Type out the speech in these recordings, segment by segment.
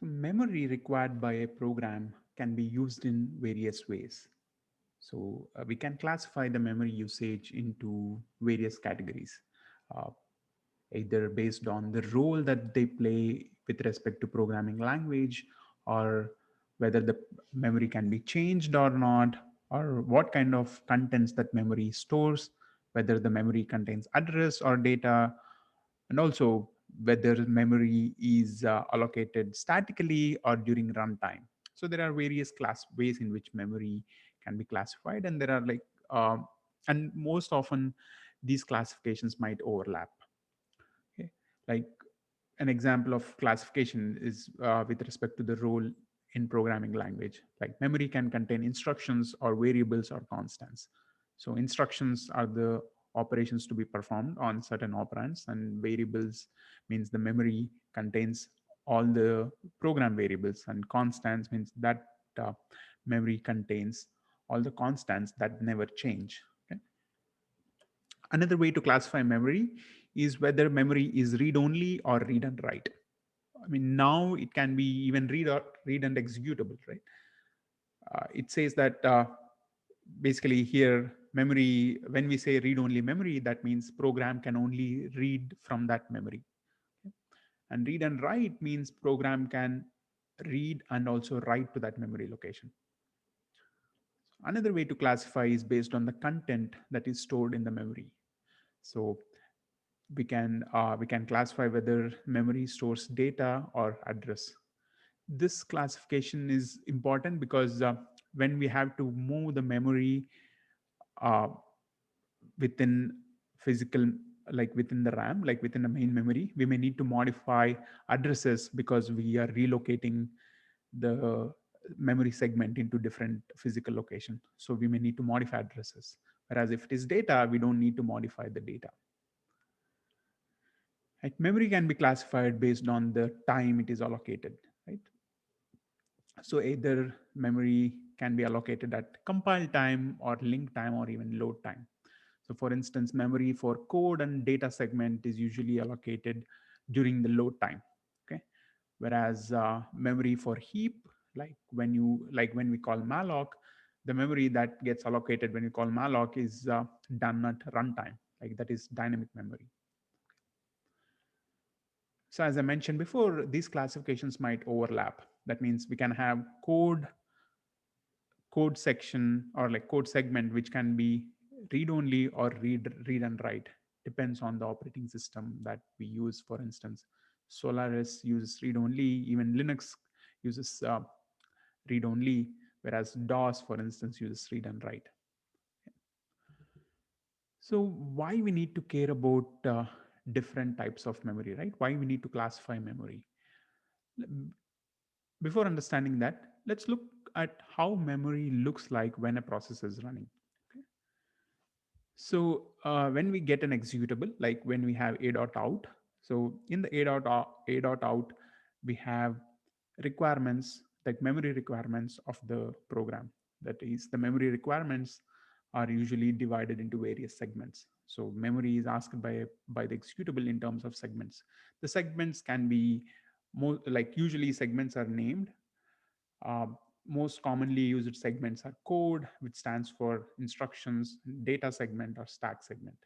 So memory required by a program can be used in various ways. So we can classify the memory usage into various categories, uh, either based on the role that they play with respect to programming language, or whether the memory can be changed or not, or what kind of contents that memory stores, whether the memory contains address or data, and also whether memory is allocated statically or during runtime. So there are various class ways in which memory can be classified, and there are um, and most often these classifications might overlap. Okay, like an example of classification is with respect to the role in programming language. Like memory can contain instructions or variables or constants. So instructions are the operations to be performed on certain operands, and variables means the memory contains all the program variables, and constants means that uh, memory contains all the constants that never change. Okay? Another way to classify memory is whether memory is read only or read and write. I mean, now it can be even read and executable, right? It says that basically here memory, when we say read only memory, that means program can only read from that memory. Okay? And read and write means program can read and also write to that memory location. Another way to classify is based on the content that is stored in the memory. So we can classify whether memory stores data or address. This classification is important because when we have to move the memory uh, within physical, like within the RAM, like within the main memory, we may need to modify addresses because we are relocating the memory segment into different physical location. So we may need to modify addresses. Whereas if it is data, we don't need to modify the data. Right? Memory can be classified based on the time it is allocated, right? So either memory can be allocated at compile time or link time or even load time. So for instance, memory for code and data segment is usually allocated during the load time. Okay. Whereas memory for heap, like when we call malloc, the memory that gets allocated when you call malloc is done at runtime, like that is dynamic memory. So as I mentioned before, these classifications might overlap. That means we can have code section or like code segment which can be read only or read and write, depends on the operating system that we use. For instance, Solaris uses read only, even Linux uses read only, whereas DOS for instance uses read and write. So why we need to care about different types of memory, right? Why we need to classify memory? Before understanding that, let's look at how memory looks like when a process is running. Okay. So when we get an executable, like when we have a.out, so in the a.out, we have requirements, like memory requirements of the program. That is, the memory requirements are usually divided into various segments. So memory is asked by the executable in terms of segments. The segments can be more like, usually segments are named. uh, Most commonly used segments are code, which stands for instructions, data segment, or stack segment.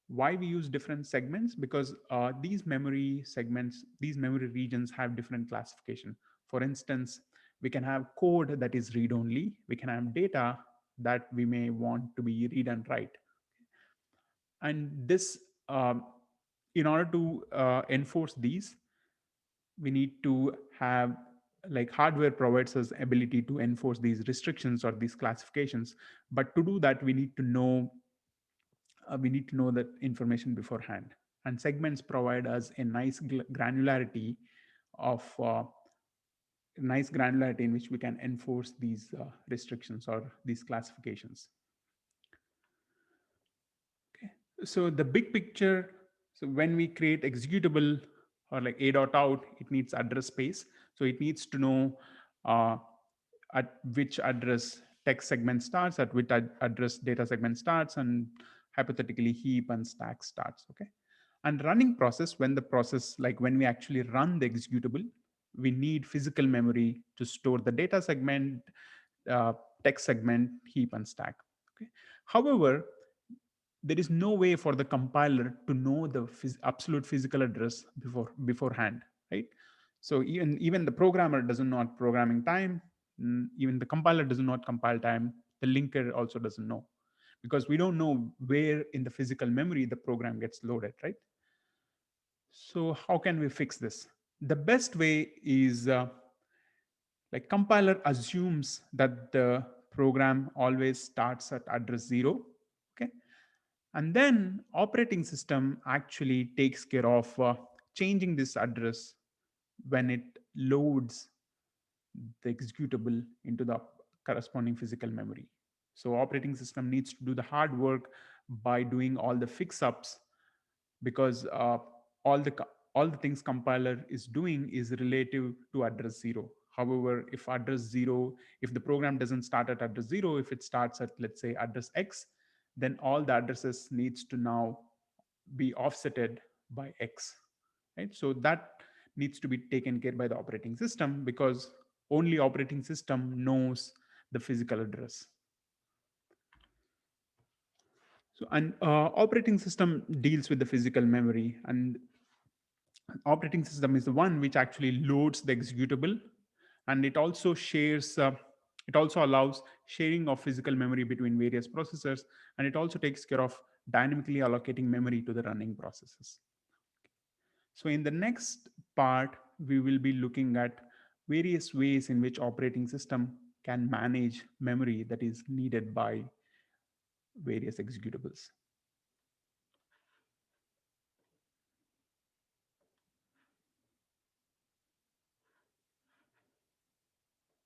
Why we use different segments? Because these memory segments, these memory regions have different classification. For instance, we can have code that is read only. We can have data that we may want to be read and write. And this, in order to enforce these, we need to have, like, hardware provides us ability to enforce these restrictions or these classifications. But to do that, we need to know that information beforehand. And segments provide us a granularity of nice granularity in which we can enforce these restrictions or these classifications. Okay. So the big picture, so when we create executable or like a.out, it needs address space. So it needs to know uh, at which address text segment starts, at which address data segment starts, and hypothetically heap and stack starts. Okay. And running process, when the process, like when we actually run the executable, we need physical memory to store the data segment, uh, text segment, heap, and stack. Okay. However, there is no way for the compiler to know the absolute physical address beforehand, right? So even the programmer doesn't know at programming time, even the compiler does not compile time, the linker also doesn't know, because we don't know where in the physical memory the program gets loaded, right? So how can we fix this? The best way is, like, compiler assumes that the program always starts at address 0. Okay. And then operating system actually takes care of changing this address when it loads the executable into the corresponding physical memory. So operating system needs to do the hard work by doing all the fix ups, because all the all the things compiler is doing is relative to address 0. However, if address 0, if the program doesn't start at address 0, if it starts at, let's say, address x, then all the addresses needs to now be offsetted by x, right? So that needs to be taken care by the operating system, because only operating system knows the physical address. So, and operating system deals with the physical memory, and operating system is the one which actually loads the executable, and it also allows sharing of physical memory between various processors, and it also takes care of dynamically allocating memory to the running processes. So in the next part, we will be looking at various ways in which operating system can manage memory that is needed by various executables.